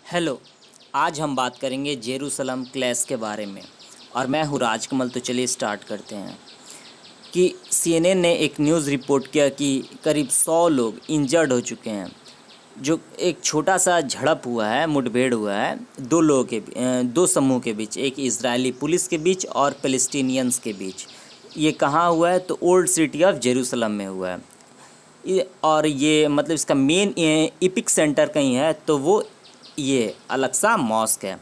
Hello. आज हम बात करेंगे जेरूसलम क्लैश के बारे में और मैं हूँ राजकमल। तो चलिए स्टार्ट करते हैं कि सीएनएन ने एक न्यूज़ रिपोर्ट किया कि करीब 100 लोग इंजर्ड हो चुके हैं। जो एक छोटा सा झड़प हुआ है, मुठभेड़ हुआ है दो समूह के बीच, एक इजरायली पुलिस के बीच और पैलेस्टीनियंस के बीच। ये कहाँ हुआ है? तो ओल्ड सिटी ऑफ जेरूसलम में हुआ है। और ये मतलब इसका मेन इपिक सेंटर कहीं है तो वो ये अल-अक्सा मॉस्क है।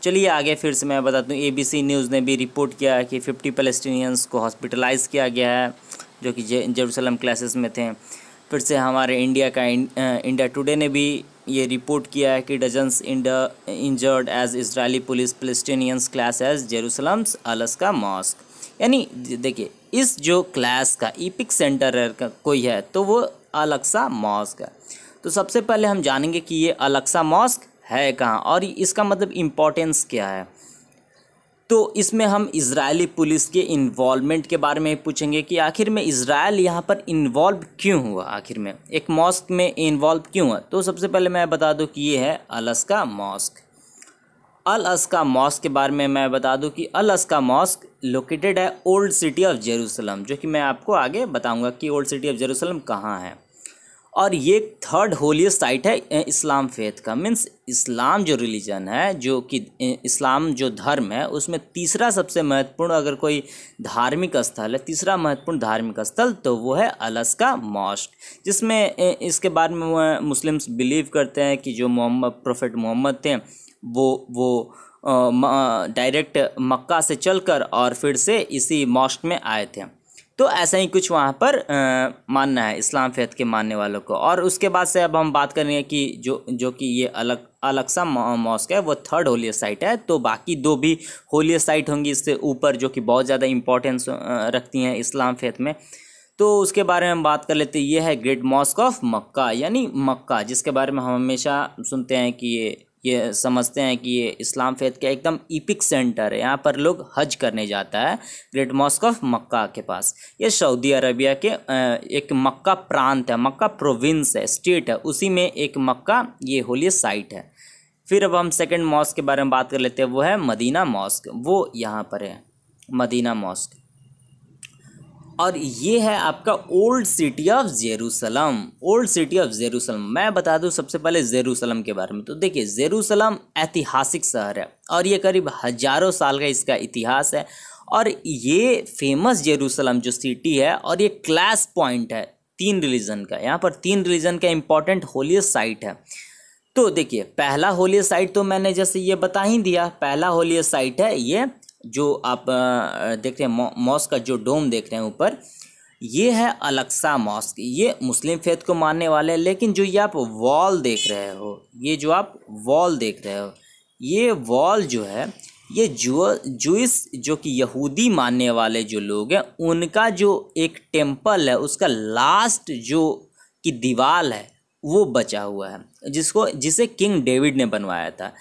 चलिए आगे फिर से मैं बता दूं, एबीसी न्यूज़ ने भी रिपोर्ट किया है कि 50 पैलेस्टीनियंस को हॉस्पिटलाइज़ किया गया है जो कि जेरूसलम क्लैशेस में थे। फिर से हमारे इंडिया का इंडिया टुडे ने भी ये रिपोर्ट किया है कि dozens injured as Israeli police Palestinians clash as Jerusalem's Al Aqsa mosque. यानी देखिए, इस जो क्लैश का इपिक सेंटर कोई है तो वो अल-अक्सा मॉस्क है। तो सबसे पहले हम जानेंगे कि ये अल-अक्सा मॉस्क है कहाँ और इसका मतलब इम्पोर्टेंस क्या है। तो इसमें हम इजरायली पुलिस के इन्वॉल्वमेंट के बारे में पूछेंगे कि आखिर में इजराइल यहाँ पर इन्वॉल्व क्यों हुआ, आखिर में एक मॉस्क में इन्वॉल्व क्यों हुआ। तो सबसे पहले मैं बता दूं कि ये है अल-अक्सा मॉस्क। अल-अक्सा मॉस्क के बारे में मैं बता दूं कि अल-अक्सा मॉस्क लोकेटेड है ओल्ड सिटी ऑफ जेरूसलम, जो कि मैं आपको आगे बताऊंगा कि ओल्ड सिटी ऑफ जेरूसलम कहाँ है। और ये थर्ड होलीस्ट साइट है इस्लाम फेथ का। मीन्स इस्लाम जो रिलीजन है, जो कि इस्लाम जो धर्म है, उसमें तीसरा सबसे महत्वपूर्ण अगर कोई धार्मिक स्थल है, तीसरा महत्वपूर्ण धार्मिक स्थल तो वो है अल-अक्सा मॉस्क, जिसमें इसके बारे में मुस्लिम्स बिलीव करते हैं कि जो प्रोफेट मोहम्मद थे वो डायरेक्ट मक्का से चलकर और फिर से इसी मॉस्क में आए थे। तो ऐसा ही कुछ वहाँ पर मानना है इस्लाम फेथ के मानने वालों को। और उसके बाद से अब हम बात करेंगे कि जो कि ये अल-अक्सा मॉस्क है वो थर्ड होलीस्ट साइट है। तो बाकी दो भी होलीस्ट साइट होंगी इससे ऊपर, जो कि बहुत ज़्यादा इंपॉर्टेंस रखती हैं इस्लाम फेथ में। तो उसके बारे में हम बात कर लेते हैं। ये है ग्रेट मॉस्क ऑफ मक्का, यानी मक्का, जिसके बारे में हम हमेशा सुनते हैं कि ये समझते हैं कि ये इस्लाम फेथ का एकदम इपिक सेंटर है। यहाँ पर लोग हज करने जाता है ग्रेट मॉस्क ऑफ मक्का के पास। ये सऊदी अरबिया के एक मक्का प्रांत है, मक्का प्रोविंस है, स्टेट है, उसी में एक मक्का ये होली साइट है। फिर अब हम सेकंड मॉस्क के बारे में बात कर लेते हैं। वो है मदीना मॉस्क, वो यहाँ पर है मदीना मॉस्क। और ये है आपका old city of Jerusalem. Old city of Jerusalem मैं बता दूं सबसे पहले जेरूसलम के बारे में। तो देखिए, जेरूसलम ऐतिहासिक शहर है और ये करीब हजारों साल का इसका इतिहास है। और ये फेमस जेरूसलम जो सिटी है और ये क्लैश पॉइंट है तीन रिलीजन का। यहाँ पर तीन रिलीजन का इंपॉर्टेंट होलीस्ट साइट है। तो देखिए, पहला होलीस्ट साइट तो मैंने जैसे ये बता ही दिया, पहला होलीस्ट साइट है ये जो आप देख रहे हैं मॉस्क का जो डोम देख रहे हैं ऊपर, ये है अल-अक्सा मॉस्क। ये मुस्लिम फेथ को मानने वाले हैं। लेकिन जो ये आप वॉल देख रहे हो, ये जो आप वॉल देख रहे हो, ये वॉल जो है ये जूइस जो कि यहूदी मानने वाले जो लोग हैं उनका जो एक टेम्पल है उसका लास्ट जो की दीवार है वो बचा हुआ है, जिसे किंग डेविड ने बनवाया था।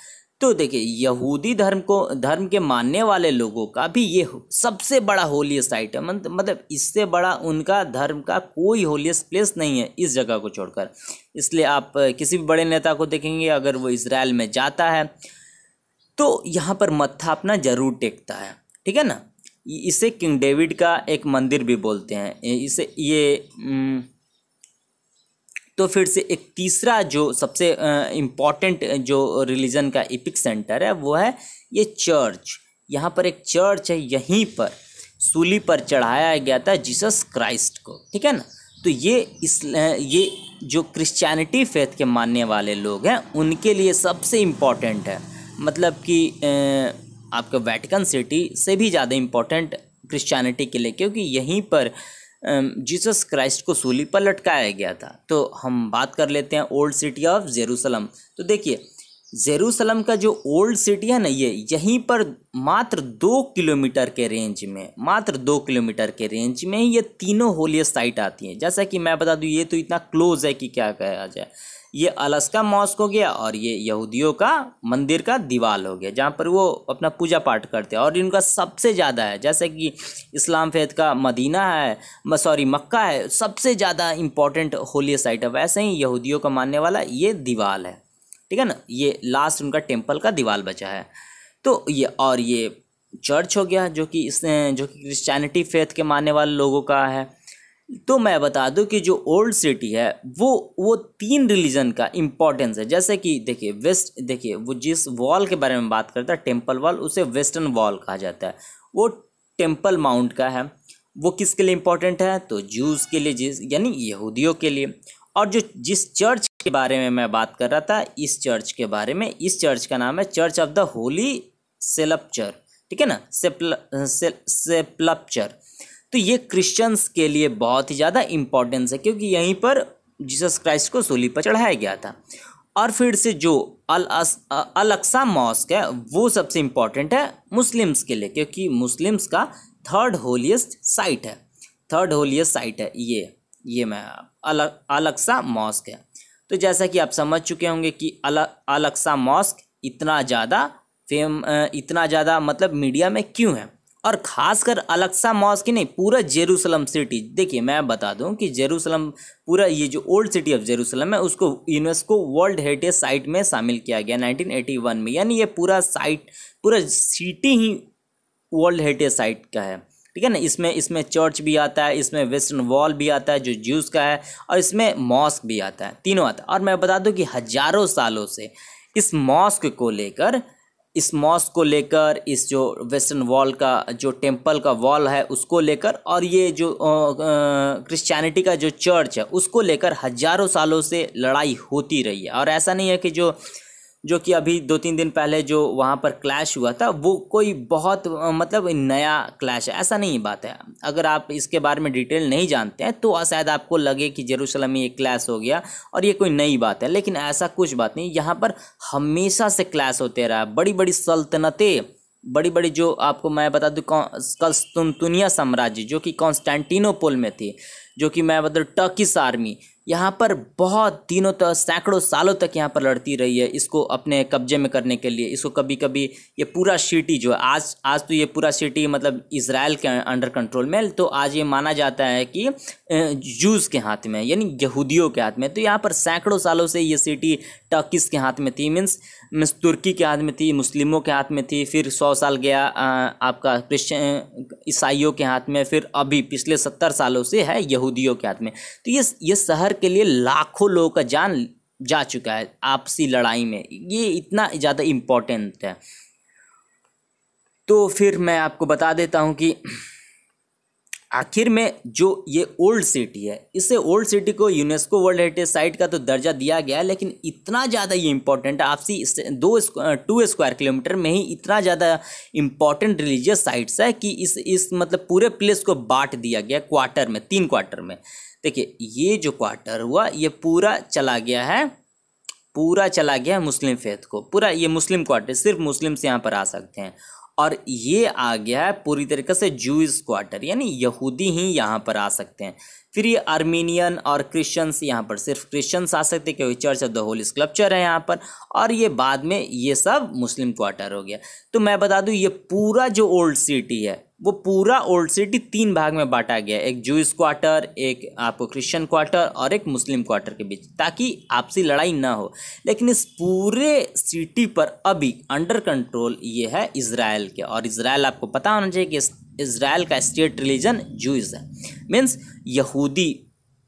तो देखिए, यहूदी धर्म के मानने वाले लोगों का भी ये सबसे बड़ा होलीस्ट साइट है। मतलब इससे बड़ा उनका धर्म का कोई होलीस्ट प्लेस नहीं है इस जगह को छोड़कर। इसलिए आप किसी भी बड़े नेता को देखेंगे, अगर वो इजराइल में जाता है तो यहाँ पर मत्था अपना जरूर टेकता है, ठीक है ना। इसे किंग डेविड का एक मंदिर भी बोलते हैं इसे ये। तो फिर से एक तीसरा जो सबसे इम्पॉर्टेंट जो रिलीजन का इपिक सेंटर है वो है ये चर्च। यहाँ पर एक चर्च है, यहीं पर सूली पर चढ़ाया गया था जीसस क्राइस्ट को, ठीक है ना। तो ये जो क्रिश्चियनिटी फेथ के मानने वाले लोग हैं उनके लिए सबसे इम्पॉर्टेंट है। मतलब कि आपका वेटिकन सिटी से भी ज़्यादा इम्पॉर्टेंट क्रिश्चियनिटी के लिए, क्योंकि यहीं पर जीसस क्राइस्ट को सूली पर लटकाया गया था। तो हम बात कर लेते हैं ओल्ड सिटी ऑफ जेरूसलम। तो देखिए, जेरूसलम का जो ओल्ड सिटी है ना, ये यहीं पर मात्र 2 किलोमीटर के रेंज में, मात्र 2 किलोमीटर के रेंज में ही ये तीनों होलीस्ट साइट आती हैं। जैसा कि मैं बता दूं, ये तो इतना क्लोज है कि क्या कहा जाए। ये अल-अक्सा मॉस्क हो गया और ये यहूदियों का मंदिर का दीवार हो गया जहाँ पर वो अपना पूजा पाठ करते हैं। और इनका सबसे ज़्यादा है, जैसे कि इस्लाम फेथ का मदीना है, मक्का है, सबसे ज़्यादा इम्पॉर्टेंट होली साइट है, वैसे ही यहूदियों का मानने वाला ये दीवार है। ठीक है ना, ये लास्ट उनका टेम्पल का दीवार बचा है। तो ये चर्च हो गया जो कि क्रिश्चियनिटी फेथ के मानने वाले लोगों का है। तो मैं बता दूं कि जो ओल्ड सिटी है वो 3 रिलीजन का इम्पोर्टेंस है। जैसे कि देखिए वो जिस वॉल के बारे में बात करता है टेम्पल वॉल, उसे वेस्टर्न वॉल कहा जाता है। वो टेम्पल माउंट का है। वो किसके लिए इम्पोर्टेंट है? तो ज्यूज़ के लिए, यानी यहूदियों के लिए। और जिस चर्च के बारे में मैं बात कर रहा था, इस चर्च के बारे में, इस चर्च का नाम है चर्च ऑफ द होली सेपल्चर, ठीक है ना, सेपल्चर। तो ये क्रिश्चियंस के लिए बहुत ही ज़्यादा इम्पोर्टेंस है, क्योंकि यहीं पर जीसस क्राइस्ट को सूली पर चढ़ाया गया था। और फिर से जो अल अक्सा मॉस्क है वो सबसे इम्पोर्टेंट है मुस्लिम्स के लिए, क्योंकि मुस्लिम्स का थर्ड होलीएस्ट साइट है ये मैं अल अक्सा मॉस्क है। तो जैसा कि आप समझ चुके होंगे कि अल अक्सा मॉस्क इतना ज़्यादा मतलब मीडिया में क्यों है, और ख़ासकर अल अक्सा मॉस्क ही नहीं, पूरा जेरूसलम सिटी। देखिए मैं बता दूं कि जेरूसलम, पूरा ये जो ओल्ड सिटी ऑफ जेरूसलम है, उसको यूनेस्को वर्ल्ड हेरिटेज साइट में शामिल किया गया 1981 में। यानी ये पूरा सिटी ही वर्ल्ड हेरिटेज साइट का है, ठीक है ना। इसमें चर्च भी आता है, इसमें वेस्टर्न वॉल भी आता है जो ज्यूज़ का है, और इसमें मॉस्क भी आता है, तीनों आता है। और मैं बता दूं कि हज़ारों सालों से इस मॉस्क को लेकर इस जो वेस्टर्न वॉल का जो टेम्पल का वॉल है उसको लेकर, और ये जो क्रिश्चियनिटी का जो चर्च है उसको लेकर हज़ारों सालों से लड़ाई होती रही है। और ऐसा नहीं है कि जो कि अभी 2-3 दिन पहले जो वहाँ पर क्लैश हुआ था वो कोई बहुत मतलब नया क्लैश है, ऐसा नहीं बात है। अगर आप इसके बारे में डिटेल नहीं जानते हैं तो शायद आपको लगे कि जेरूसलम में ये क्लैश हो गया और ये कोई नई बात है, लेकिन ऐसा कुछ बात नहीं। यहाँ पर हमेशा से क्लैश होते रहा। बड़ी बड़ी सल्तनतें, बड़ी जो आपको मैं बता दूँ, कस्तुनतुनिया साम्राज्य जो कि कॉन्स्टेंटिनोपल में थी, जो कि मैं बता दूँ टर्किश आर्मी यहाँ पर बहुत दिनों तक, सैकड़ों सालों तक यहाँ पर लड़ती रही है इसको अपने कब्जे में करने के लिए। इसको कभी कभी ये पूरा सिटी जो है, आज तो ये पूरा सिटी मतलब इजराइल के अंडर कंट्रोल में, तो आज ये माना जाता है कि जूस के हाथ में, यानी यहूदियों के हाथ में। तो यहाँ पर सैकड़ों सालों से ये सिटी टर्किश के हाथ में थी, मीन्स तुर्की के हाथ में थी, मुस्लिमों के हाथ में थी। फिर 100 साल गया आपका क्रिश्चियन ईसाइयों के हाथ में, फिर अभी पिछले 70 सालों से है यहूदियों के हाथ में। तो ये शहर के लिए लाखों लोगों का जान जा चुका है आपसी लड़ाई में। ये इतना ज़्यादा इम्पोर्टेंट है। तो फिर मैं आपको बता देता हूँ कि आखिर में जो ये ओल्ड सिटी है, इसे ओल्ड सिटी को यूनेस्को वर्ल्ड हेरिटेज साइट का तो दर्जा दिया गया है, लेकिन इतना ज़्यादा ये इम्पोर्टेंट है, आपसी 2 स्क्वायर किलोमीटर में ही इतना ज़्यादा इम्पोर्टेंट रिलीजियस साइट्स है कि इस मतलब पूरे प्लेस को बांट दिया गया क्वार्टर में, 3 क्वार्टर में। देखिए ये जो क्वार्टर हुआ ये पूरा चला गया है मुस्लिम फेथ को, पूरा ये मुस्लिम क्वार्टर, सिर्फ मुस्लिम्स यहाँ पर आ सकते हैं। और ये आ गया है पूरी तरीके से जूइश क्वार्टर, यानी यहूदी ही यहाँ पर आ सकते हैं। फिर ये आर्मीनियन और क्रिश्चियंस, यहाँ पर सिर्फ क्रिश्चियंस आ सकते हैं क्योंकि church of the Holi sculpture है यहाँ पर। और ये बाद में ये सब मुस्लिम क्वार्टर हो गया। तो मैं बता दूँ ये पूरा जो ओल्ड सिटी है, वो पूरा ओल्ड सिटी 3 भाग में बांटा गया है, एक जूइश क्वार्टर, एक आपको क्रिश्चियन क्वार्टर और एक मुस्लिम क्वार्टर के बीच, ताकि आपसी लड़ाई ना हो। लेकिन इस पूरे सिटी पर अभी अंडर कंट्रोल ये है इजराइल के, और इजराइल आपको पता होना चाहिए कि इजराइल का स्टेट रिलीजन जूइश है, मीन्स यहूदी,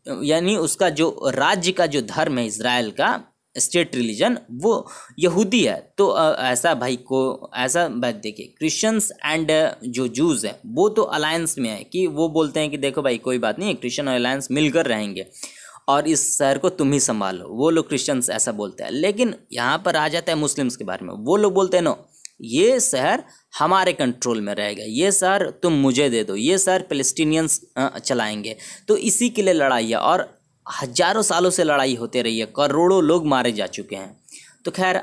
यानी उसका जो राज्य का जो धर्म है इजराइल का स्टेट रिलीजन वो यहूदी है। तो ऐसा देखिए क्रिश्चियंस एंड जो जूज हैं वो तो अलायंस में है, कि वो बोलते हैं कि देखो भाई कोई बात नहीं, क्रिश्चियन और अलायंस मिलकर रहेंगे और इस शहर को तुम ही संभालो। वो लोग क्रिश्चियंस ऐसा बोलते हैं। लेकिन यहाँ पर आ जाता है मुस्लिम्स के बारे में, वो लोग बोलते हैं नो, ये शहर हमारे कंट्रोल में रहेगा, ये शहर तुम मुझे दे दो, ये शहर पैलेस्टीनियंस चलाएंगे। तो इसी के लिए लड़ाई है और हजारों सालों से लड़ाई होते रही है, करोड़ों लोग मारे जा चुके हैं। तो खैर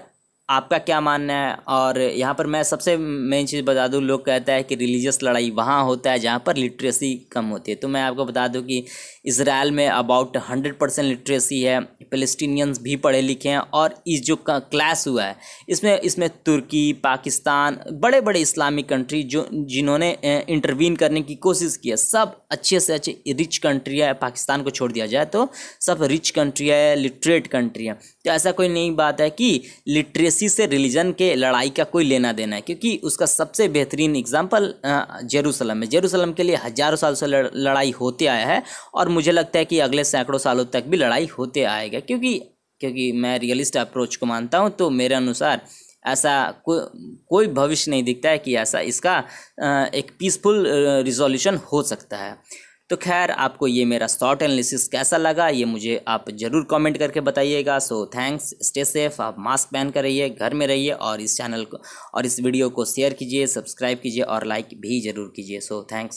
आपका क्या मानना है? और यहाँ पर मैं सबसे मेन चीज़ बता दूँ, लोग कहता है कि रिलीजियस लड़ाई वहाँ होता है जहाँ पर लिटरेसी कम होती है। तो मैं आपको बता दूँ कि इजराइल में अबाउट 100% लिटरेसी है, पैलेस्टीनियंस भी पढ़े लिखे हैं। और इस जो क्लैश हुआ है इसमें तुर्की, पाकिस्तान, बड़े बड़े इस्लामिक कंट्री जिन्होंने इंटरवीन करने की कोशिश की है, सब अच्छे से अच्छे रिच कंट्री है। पाकिस्तान को छोड़ दिया जाए तो सब रिच कंट्री है, लिटरेट कंट्री है। तो ऐसा कोई नई बात है कि लिटरेसी से रिलीजन के लड़ाई का कोई लेना देना है, क्योंकि उसका सबसे बेहतरीन एग्जांपल जेरूसलम है। जेरूसलम के लिए हज़ारों साल से लड़ाई होते आया है और मुझे लगता है कि अगले सैकड़ों सालों तक भी लड़ाई होते आएगा, क्योंकि मैं रियलिस्ट अप्रोच को मानता हूँ। तो मेरे अनुसार ऐसा कोई भविष्य नहीं दिखता है कि ऐसा इसका एक पीसफुल रिजोल्यूशन हो सकता है। तो खैर, आपको ये मेरा शॉर्ट एनालिसिस कैसा लगा ये मुझे आप ज़रूर कमेंट करके बताइएगा। सो थैंक्स, स्टे सेफ, आप मास्क पहन कर रहिए, घर में रहिए और इस चैनल को और इस वीडियो को शेयर कीजिए, सब्सक्राइब कीजिए और लाइक भी ज़रूर कीजिए। So thanks.